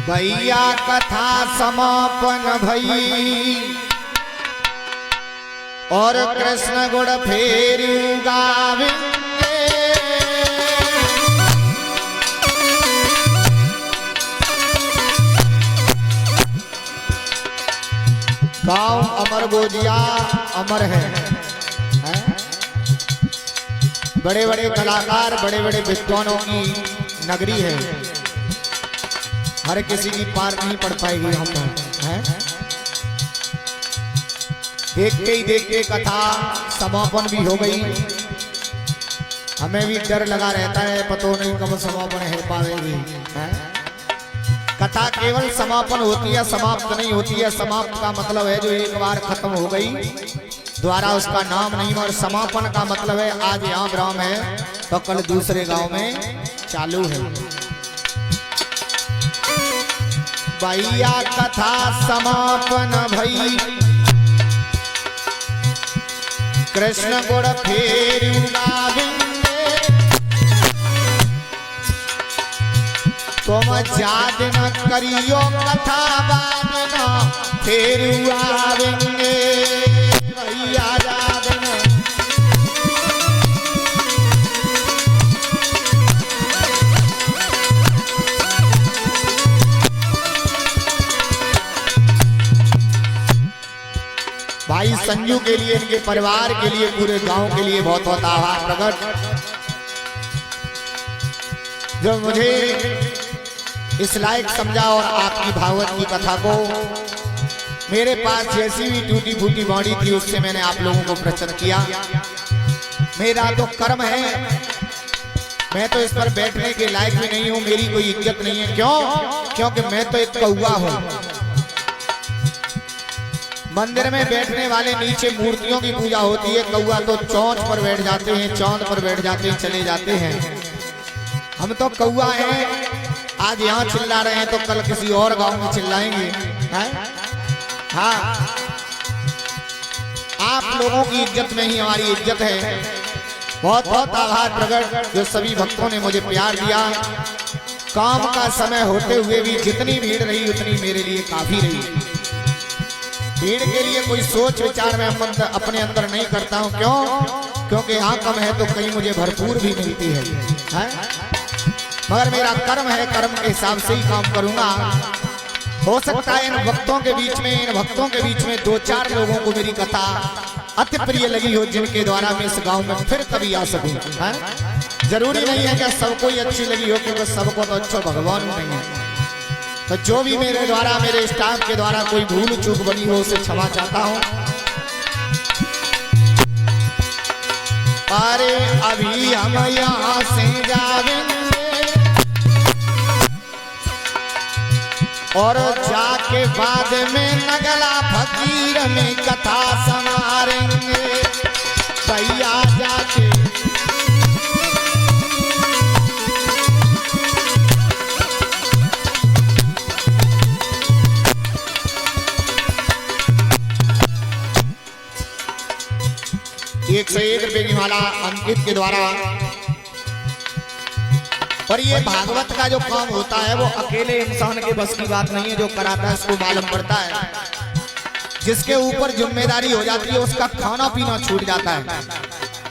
भैया कथा समापन भई और कृष्ण गुण फेर गावेंगे। गाँव अमर गोजिया अमर है? बड़े बड़े कलाकार बड़े बड़े विद्वानों की नगरी है, हर किसी की पार नहीं पड़ पाएगी हम हैं। देखते ही देखते कथा समापन भी हो गई। हमें भी डर लगा रहता है, पता नहीं कब समापन हो पाएगी। कथा केवल समापन होती है, समाप्त नहीं होती है। समाप्त का मतलब है जो एक बार खत्म हो गई द्वारा उसका नाम नहीं, और समापन का मतलब है आज यहाँ ग्राम है तो कल दूसरे गांव में चालू है। भैया कथा समापन भई कृष्ण गुण फेर गावेंगे। तुम याद न करियो कथा बाजना फेर आवेंगे। भैया याद न भाई संजू के लिए, इनके परिवार के लिए, पूरे गांव के लिए बहुत बहुत आभार प्रकट, जो मुझे इस लायक समझा और आपकी भागवत की कथा को मेरे पास जैसी भी टूटी फूटी बॉडी थी उससे मैंने आप लोगों को प्रस्तुत किया। मेरा तो कर्म है, मैं तो इस पर बैठने के लायक भी नहीं हूं, मेरी कोई इज्जत नहीं है। क्यों? क्योंकि मैं तो एक कौवा हूं। मंदिर में बैठने वाले नीचे मूर्तियों की पूजा होती है, कौवा तो चौंच पर बैठ जाते हैं, चांद पर बैठ जाते हैं, चले जाते हैं। हम तो कौवा हैं, आज यहाँ चिल्ला रहे हैं तो कल किसी और गांव में चिल्लाएंगे। हाँ, आप लोगों की इज्जत में ही हमारी इज्जत है। बहुत बहुत आभार प्रकट, जो सभी भक्तों ने मुझे प्यार दिया। काम का समय होते हुए भी जितनी भीड़ रही उतनी मेरे लिए काफी रही। भीड़ के लिए कोई सोच विचार में अपने अंदर नहीं करता हूं। क्यों? क्योंकि यहाँ कम है तो कहीं मुझे भरपूर भी मिलती है? मगर मेरा कर्म है, कर्म के हिसाब से ही काम करूंगा। हो सकता है इन भक्तों के बीच में दो चार लोगों को मेरी कथा अति प्रिय लगी हो, जिनके द्वारा मैं इस गांव में फिर कभी आ सकूं। जरूरी नहीं है कि सबको ही अच्छी लगी हो, क्योंकि सबको तो अच्छा भगवान नहीं है। तो जो भी मेरे द्वारा, मेरे स्टाफ के द्वारा कोई भूल चूक बनी हो उसे क्षमा चाहता हूं। अरे अभी हम यहाँ से जाएंगे और जाके बाद में नगला फकीर में कथा संवारेंगे। भैया जाके ₹101 की माला अंकित के द्वारा। और ये भागवत का जो काम होता है वो अकेले इंसान के बस की बात नहीं है, जो कराता है उसको मालूम पड़ता है। जिसके ऊपर जिम्मेदारी हो जाती है उसका खाना पीना छूट जाता है।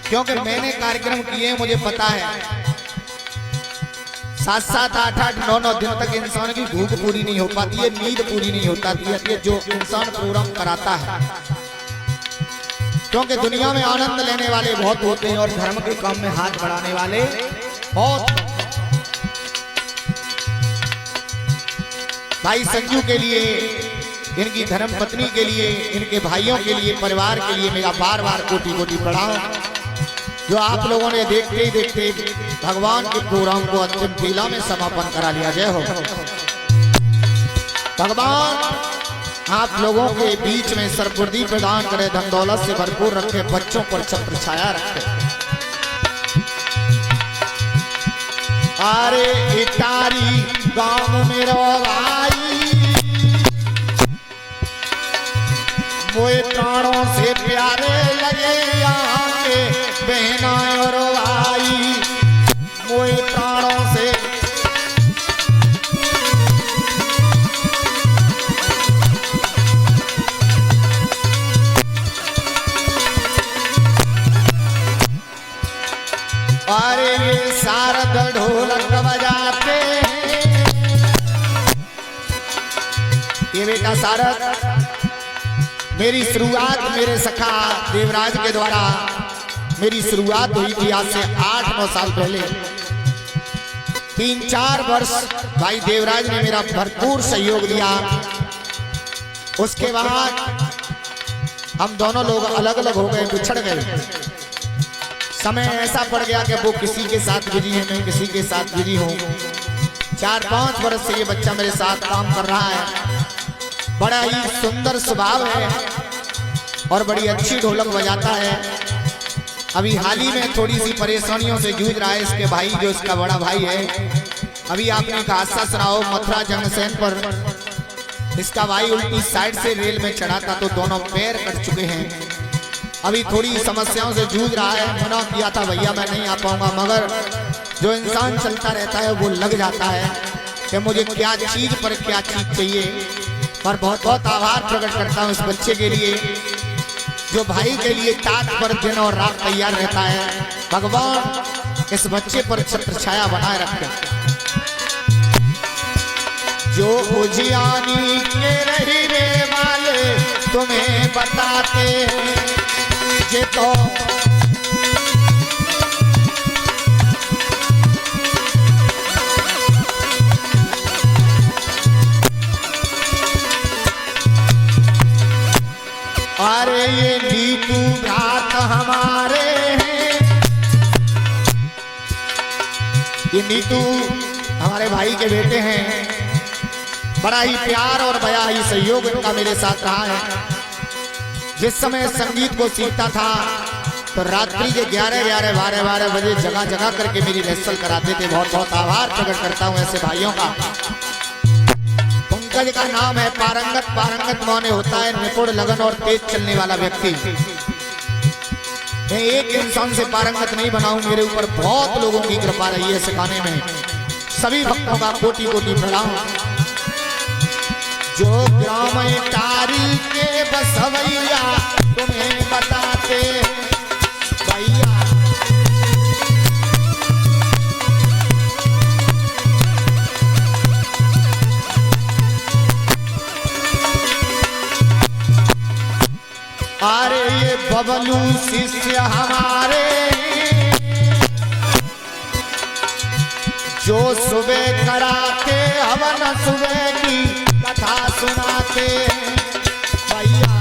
क्योंकि मैंने कार्यक्रम किए, मुझे पता है 7-7, 8-8, 9-9 दिन तक इंसान की भूख पूरी नहीं हो पाती है, नींद पूरी नहीं हो पाती है, जो इंसान प्रोग्राम कराता है। क्योंकि दुनिया में आनंद लेने वाले बहुत होते हैं और धर्म के काम में हाथ बढ़ाने वाले बहुत। भाई संजू के लिए, इनकी धर्म पत्नी के लिए, इनके भाइयों के लिए, परिवार के लिए मेरा बार बार कोटि कोटि प्रणाम, जो आप लोगों ने देखते ही देखते भगवान के प्रोग्राम को अंतिम लीला में समापन करा लिया। जय हो भगवान, आप लोगों के बीच में सर्वबुद्धि प्रदान करे, धन दौलत से भरपूर रखे, बच्चों पर छत्र छाया रखे। अरे इटारी गांव में रोवाई, वो प्राणों से प्यारे लगे यहाँ के बहना और भाई, वो प्राणों से ये बेटा सारद, मेरी शुरुआत मेरे सखा देवराज के द्वारा मेरी शुरुआत हुई थी आज से 8-9 साल पहले। 3-4 वर्ष भाई देवराज ने मेरा भरपूर सहयोग दिया। उसके बाद हम दोनों लोग अलग अलग हो गए, बिछड़ गए। समय ऐसा पड़ गया कि वो किसी के साथ बिजी है, मैं किसी के साथ बिजी हूँ। 4-5 वर्ष से ये बच्चा मेरे साथ काम कर रहा है। बड़ा ही सुंदर स्वभाव है और बड़ी अच्छी ढोलक बजाता है। अभी हाल ही में थोड़ी सी परेशानियों से जूझ रहा है इसके भाई, जो इसका बड़ा भाई है। अभी आपने एक हादसा सुना हो, मथुरा जंक्शन पर इसका भाई उल्टी साइड से रेल में चढ़ा था तो दोनों पैर कट चुके हैं। अभी थोड़ी समस्याओं से जूझ रहा है। मना किया था भैया मैं नहीं आ पाऊंगा, मगर जो इंसान चलता रहता है वो लग जाता है कि मुझे क्या चीज पर क्या चीज चाहिए। और बहुत बहुत आभार प्रकट करता हूँ इस बच्चे के लिए, जो भाई के लिए ताक पर दिन और रात तैयार रहता है। भगवान इस बच्चे पर छत्र छाया बनाए रखे। जो उजियानी के रहने वाले तुम्हें बताते ये तो अरे ये नीतू भ्रात हमारे हैं। ये नीतू हमारे भाई के बेटे हैं। बड़ा ही प्यार और बड़ा ही सहयोग इनका मेरे साथ रहा है। जिस समय संगीत को सीखता था तो रात्रि के 11-12 बजे जगह जगह करके मेरी रिहर्सल कराते थे। बहुत बहुत आभार प्रकट करता हूँ ऐसे भाइयों का। पंकज का नाम है पारंगत। पारंगत माने होता है निपुण, लगन और तेज चलने वाला व्यक्ति। मैं एक इंसान से पारंगत नहीं बनाऊं, मेरे ऊपर बहुत लोगों की कृपा रही है सिखाने में। सभी भक्तों का कोटि कोटि प्रणाम। जो ग्राम टारी के बसवैया तुम्हें बताते भैया। अरे ये बबलू शिष्य हमारे, जो सुबह कराते हवन सुबह की कथा सुनाते भैया।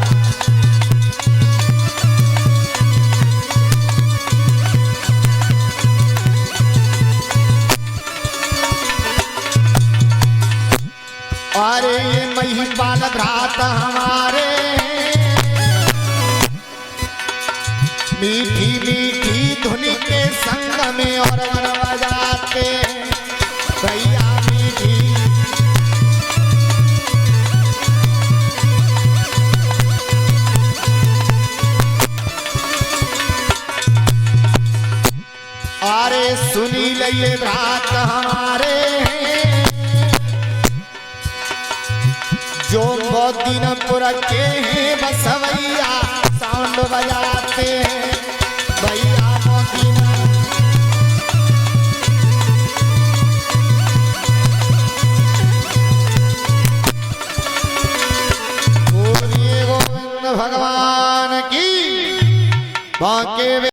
अरे ये महिपाल भ्रात हमारे, मीठी मीठी धुन के संग में और वन बजाते भैया। मीठी अरे सुनी लिए भ्रात हमारे, जो मोदीनपुर के हैं बसवैया साउंड बजाते हैं भैया। मोदीना बोलिए गोविंद भगवान की। बांके